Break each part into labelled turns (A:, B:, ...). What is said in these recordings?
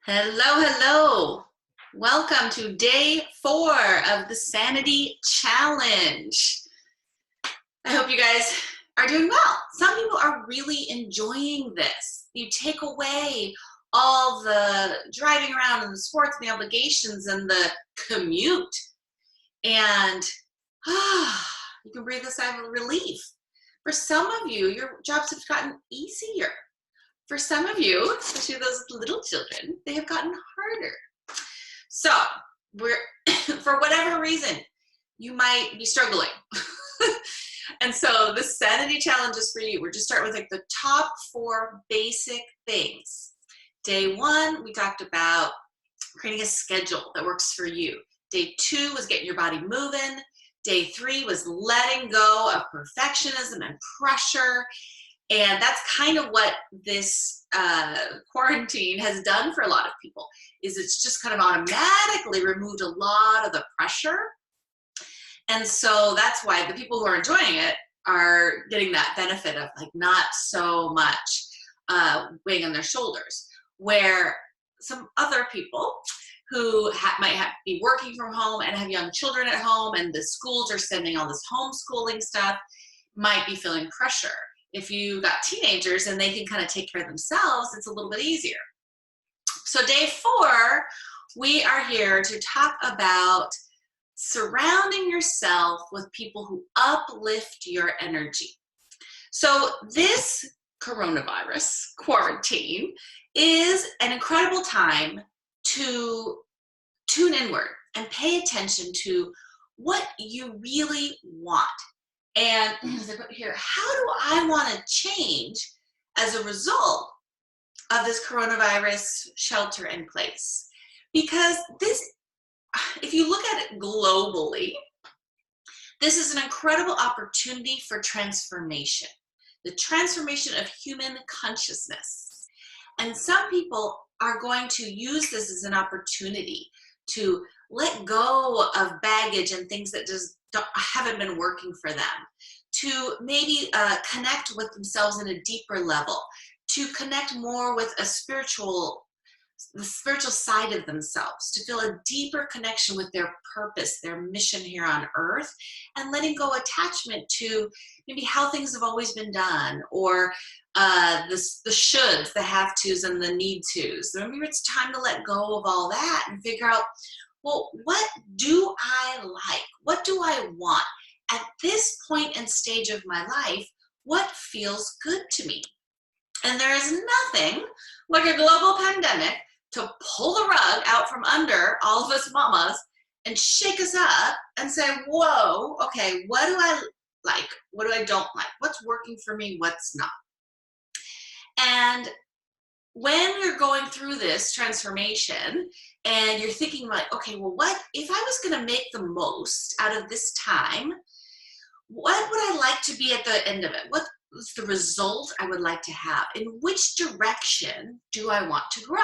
A: Hello, hello. Welcome to day 4 of the Sanity Challenge. I hope you guys are doing well. Some people are really enjoying this. You take away all the driving around and the sports and the obligations and the commute, and you can breathe a sigh of relief. For some of you, your jobs have gotten easier. For some of you, especially those little children, they have gotten harder. So for whatever reason, you might be struggling. And so the Sanity Challenge is for you. We're just starting with like the top 4 basic things. Day 1, we talked about creating a schedule that works for you. Day 2 was getting your body moving. Day 3 was letting go of perfectionism and pressure. And that's kind of what this quarantine has done for a lot of people, is it's just kind of automatically removed a lot of the pressure. And so that's why the people who are enjoying it are getting that benefit of like not so much weighing on their shoulders, where some other people who might be working from home and have young children at home and the schools are sending all this homeschooling stuff might be feeling pressure. If you got teenagers and they can kind of take care of themselves, it's a little bit easier. So day 4, we are here to talk about surrounding yourself with people who uplift your energy. So this coronavirus quarantine is an incredible time to tune inward and pay attention to what you really want. And as I put here, how do I want to change as a result of this coronavirus shelter in place? Because this, if you look at it globally, this is an incredible opportunity for transformation, the transformation of human consciousness. And some people are going to use this as an opportunity to let go of baggage and things that just haven't been working for them, to maybe connect with themselves in a deeper level, to connect more with the spiritual side of themselves, to feel a deeper connection with their purpose, their mission here on earth, and letting go attachment to maybe how things have always been done, or the shoulds, the have tos, and the need tos. Maybe it's time to let go of all that and figure out, well, what do I like? What do I want? At this point and stage of my life, what feels good to me? And there is nothing like a global pandemic to pull the rug out from under all of us mamas and shake us up and say, whoa, okay, what do I like? What do I don't like? What's working for me? What's not? And when you're going through this transformation and you're thinking like, okay, well, what if I was going to make the most out of this time? What would I like to be at the end of it? What's the result I would like to have? In which direction do I want to grow?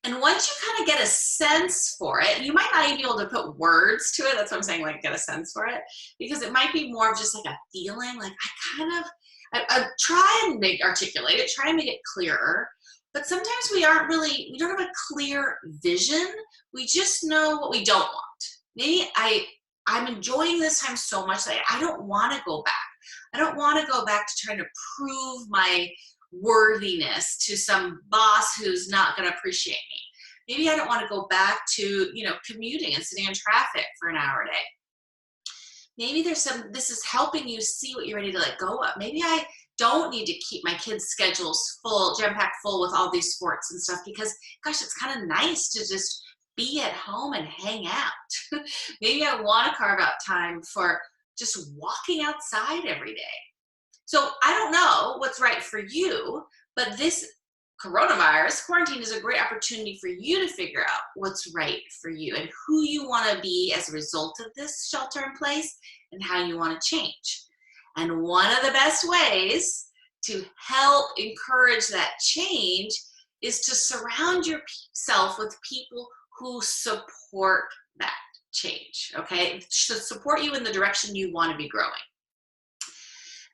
A: And once you kind of get a sense for it, you might not even be able to put words to it. That's what I'm saying, like get a sense for it, because it might be more of just like a feeling, like I try and articulate it, try and make it clearer. But sometimes we don't have a clear vision. We just know what we don't want. Maybe I'm enjoying this time so much that I don't want to go back. I don't want to go back to trying to prove my worthiness to some boss who's not going to appreciate me. Maybe I don't want to go back to, commuting and sitting in traffic for an hour a day. Maybe this is helping you see what you're ready to let go of. Maybe I don't need to keep my kids' schedules full, jam-packed full with all these sports and stuff, because gosh, it's kind of nice to just be at home and hang out. Maybe I want to carve out time for just walking outside every day. So I don't know what's right for you, but this coronavirus quarantine is a great opportunity for you to figure out what's right for you and who you want to be as a result of this shelter in place and how you want to change. And one of the best ways to help encourage that change is to surround yourself with people who support that change, okay? To support you in the direction you want to be growing.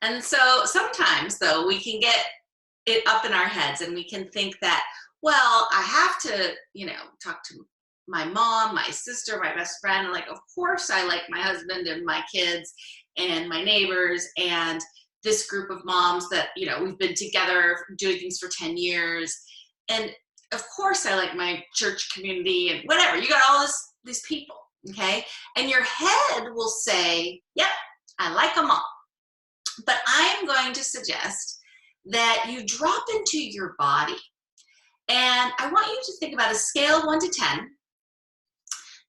A: And so sometimes, though, we can get it up in our heads and we can think that, well, I have to, talk to my mom, my sister, my best friend. And like, of course I like my husband and my kids and my neighbors and this group of moms that, we've been together doing things for 10 years. And of course I like my church community and whatever. You got all these people, okay? And your head will say, yep, I like them all. But I'm going to suggest that you drop into your body. And I want you to think about a scale of 1 to 10,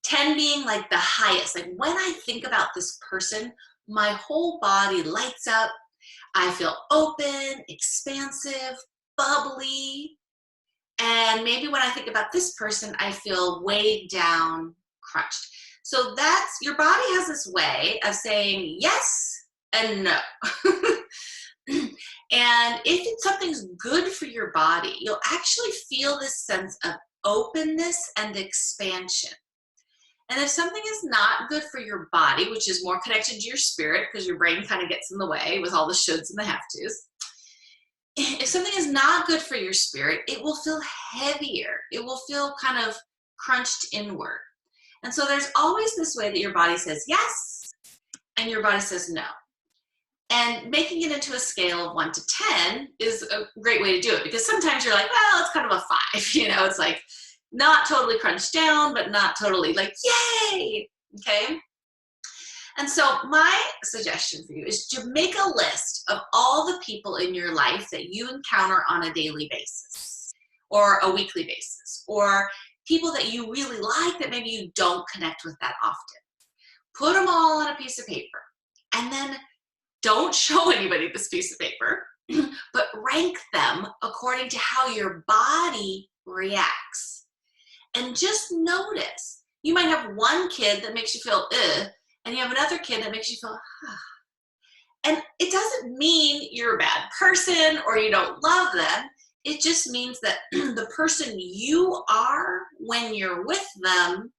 A: 10 being like the highest. Like when I think about this person, my whole body lights up. I feel open, expansive, bubbly. And maybe when I think about this person, I feel weighed down, crunched. So that's, your body has this way of saying yes and no. And if something's good for your body, you'll actually feel this sense of openness and expansion. And if something is not good for your body, which is more connected to your spirit, because your brain kind of gets in the way with all the shoulds and the have-tos, if something is not good for your spirit, it will feel heavier. It will feel kind of crunched inward. And so there's always this way that your body says yes, and your body says no. And making it into a scale of 1 to 10 is a great way to do it, because sometimes you're like, well, it's kind of a 5, it's like not totally crunched down, but not totally like, yay, okay? And so my suggestion for you is to make a list of all the people in your life that you encounter on a daily basis or a weekly basis, or people that you really like that maybe you don't connect with that often. Put them all on a piece of paper, and then don't show anybody this piece of paper, but rank them according to how your body reacts. And just notice, you might have one kid that makes you feel and you have another kid that makes you feel And it doesn't mean you're a bad person or you don't love them. It just means that the person you are when you're with them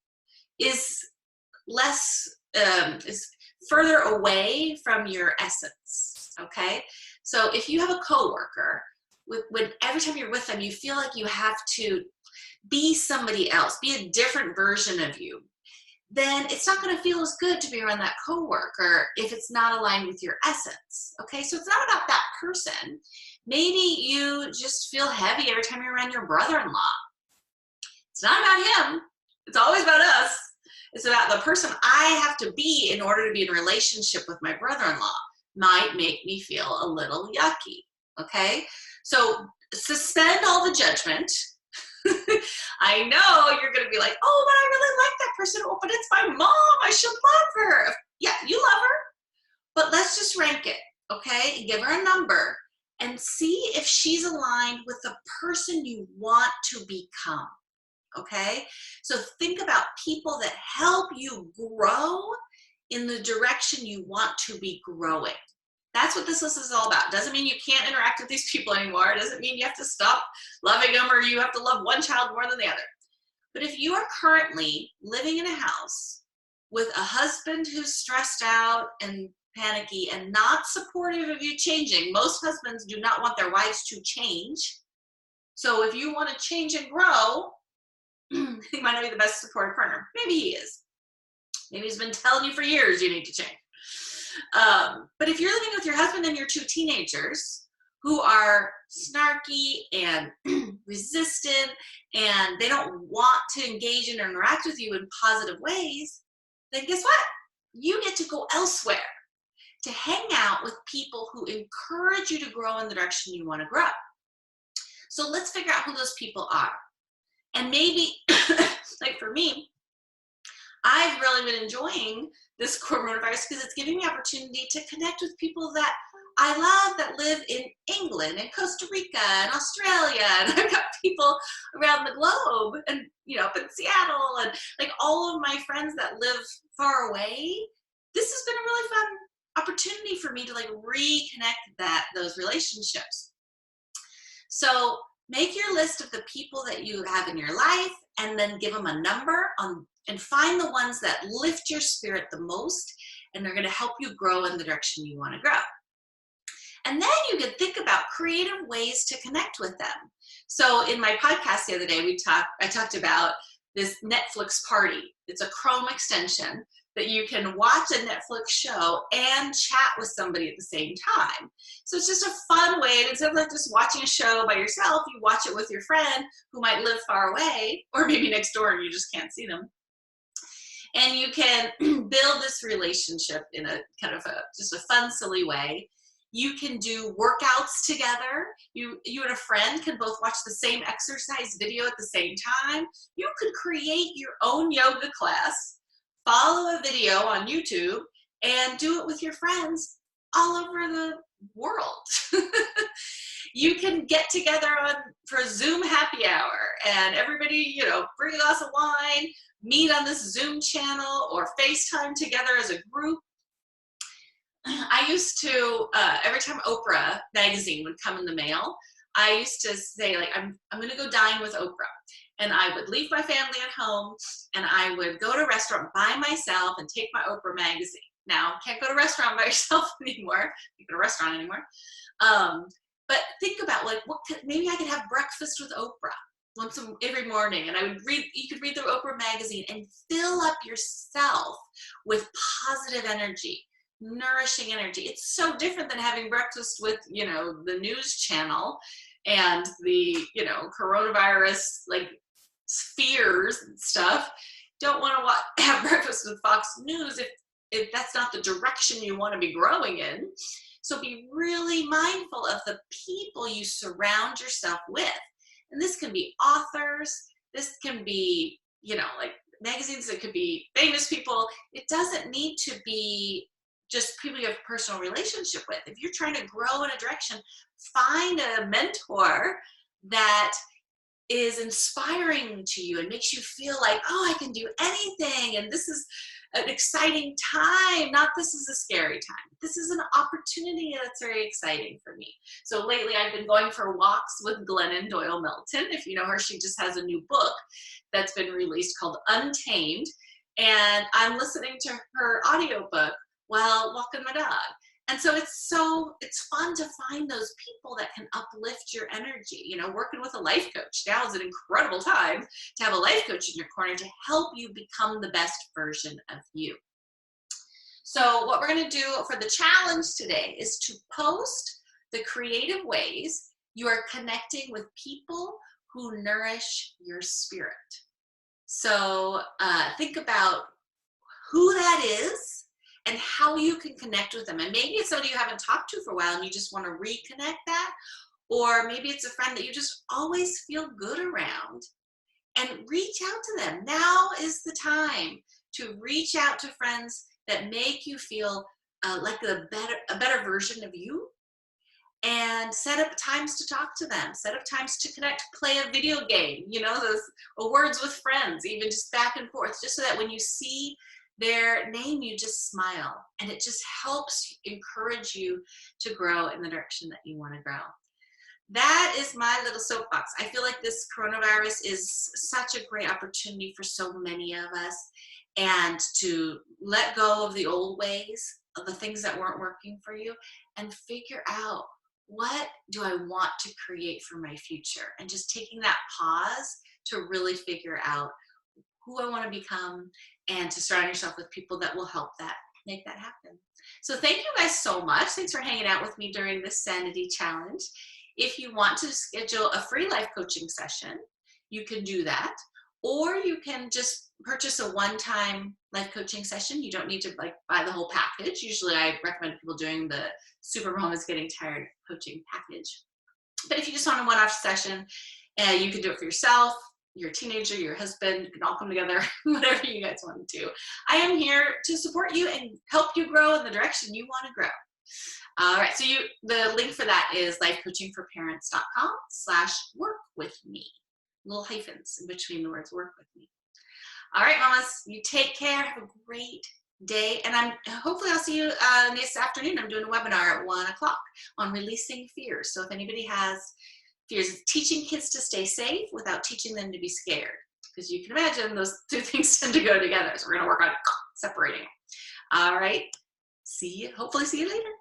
A: is is further away from your essence, okay? So if you have a coworker, when every time you're with them, you feel like you have to be somebody else, be a different version of you, then it's not going to feel as good to be around that coworker if it's not aligned with your essence, okay? So it's not about that person. Maybe you just feel heavy every time you're around your brother-in-law. It's not about him. It's always about us. It's about the person I have to be in order to be in a relationship with my brother-in-law might make me feel a little yucky, okay? So suspend all the judgment. I know you're going to be like, oh, but I really like that person. Oh, but it's my mom. I should love her. Yeah, you love her, but let's just rank it, okay? Give her a number and see if she's aligned with the person you want to become. Okay, so think about people that help you grow in the direction you want to be growing. That's what this list is all about. Doesn't mean you can't interact with these people anymore. It doesn't mean you have to stop loving them or you have to love one child more than the other. But if you are currently living in a house with a husband who's stressed out and panicky and not supportive of you changing, most husbands do not want their wives to change. So if you want to change and grow, he might not be the best supportive partner. Maybe he is. Maybe he's been telling you for years you need to change. But if you're living with your husband and your 2 teenagers who are snarky and resistant and they don't want to engage and interact with you in positive ways, then guess what? You get to go elsewhere to hang out with people who encourage you to grow in the direction you want to grow. So let's figure out who those people are. And maybe, like for me, I've really been enjoying this coronavirus because it's giving me opportunity to connect with people that I love that live in England and Costa Rica and Australia. And I've got people around the globe and, up in Seattle and like all of my friends that live far away. This has been a really fun opportunity for me to like reconnect those relationships. So make your list of the people that you have in your life and then give them a number and find the ones that lift your spirit the most and they're going to help you grow in the direction you want to grow. And then you can think about creative ways to connect with them. So in my podcast the other day, I talked about this Netflix party. It's a Chrome extension that you can watch a Netflix show and chat with somebody at the same time. So it's just a fun way, and instead of like just watching a show by yourself, you watch it with your friend who might live far away, or maybe next door and you just can't see them. And you can build this relationship in a kind of just a fun, silly way. You can do workouts together. You and a friend can both watch the same exercise video at the same time. You could create your own yoga class, follow a video on YouTube, and do it with your friends all over the world. You can get together for a Zoom happy hour, and everybody, bring a glass of wine, meet on this Zoom channel or FaceTime together as a group. I used to, every time Oprah Magazine would come in the mail, I used to say, like, I'm going to go dine with Oprah. And I would leave my family at home, and I would go to a restaurant by myself and take my Oprah Magazine. Now, can't go to a restaurant by yourself anymore. You go to a restaurant anymore. But think about, like, maybe I could have breakfast with Oprah every morning, and you could read the Oprah Magazine and fill up yourself with positive energy, nourishing energy. It's so different than having breakfast with, the news channel and the, coronavirus, like, fears and stuff. Don't want to have breakfast with Fox News if that's not the direction you want to be growing in. So be really mindful of the people you surround yourself with. And this can be authors, this can be, like magazines, it could be famous people. It doesn't need to be just people you have a personal relationship with. If you're trying to grow in a direction, find a mentor that is inspiring to you and makes you feel like, oh, I can do anything, and this is an exciting time, not this is a scary time. This is an opportunity that's very exciting for me. So lately I've been going for walks with Glennon Doyle Melton. If you know her, she just has a new book that's been released called Untamed, and I'm listening to her audiobook while walking my dog. And so it's fun to find those people that can uplift your energy. Working with a life coach, now is an incredible time to have a life coach in your corner to help you become the best version of you. So what we're going to do for the challenge today is to post the creative ways you are connecting with people who nourish your spirit. So think about who that is and how you can connect with them. And maybe it's somebody you haven't talked to for a while and you just want to reconnect that. Or maybe it's a friend that you just always feel good around. And reach out to them. Now is the time to reach out to friends that make you feel like a better version of you. And set up times to talk to them. Set up times to connect, play a video game, those words with friends, even just back and forth, just so that when you see their name, you just smile, and it just helps encourage you to grow in the direction that you want to grow. That is my little soapbox. I feel like this coronavirus is such a great opportunity for so many of us, and to let go of the old ways, of the things that weren't working for you, and figure out, what do I want to create for my future? And just taking that pause to really figure out who I want to become, and to surround yourself with people that will help make that happen. So thank you guys so much. Thanks for hanging out with me during this Sanity Challenge. If you want to schedule a free life coaching session, you can do that. Or you can just purchase a one-time life coaching session. You don't need to buy the whole package. Usually I recommend people doing the Super Mom is Getting Tired coaching package. But if you just want a one-off session, you can do it for yourself, your teenager, your husband, you can all come together, whatever you guys want to do. I am here to support you and help you grow in the direction you want to grow. All right, so the link for that is lifecoachingforparents.com/workwithme. Little hyphens in between the words work with me. All right, mamas, you take care. Have a great day. And hopefully I'll see you this afternoon. I'm doing a webinar at 1 o'clock on releasing fears. So if anybody has fears, teaching kids to stay safe without teaching them to be scared, because you can imagine those two things tend to go together. So we're going to work on separating. All right. Hopefully see you later.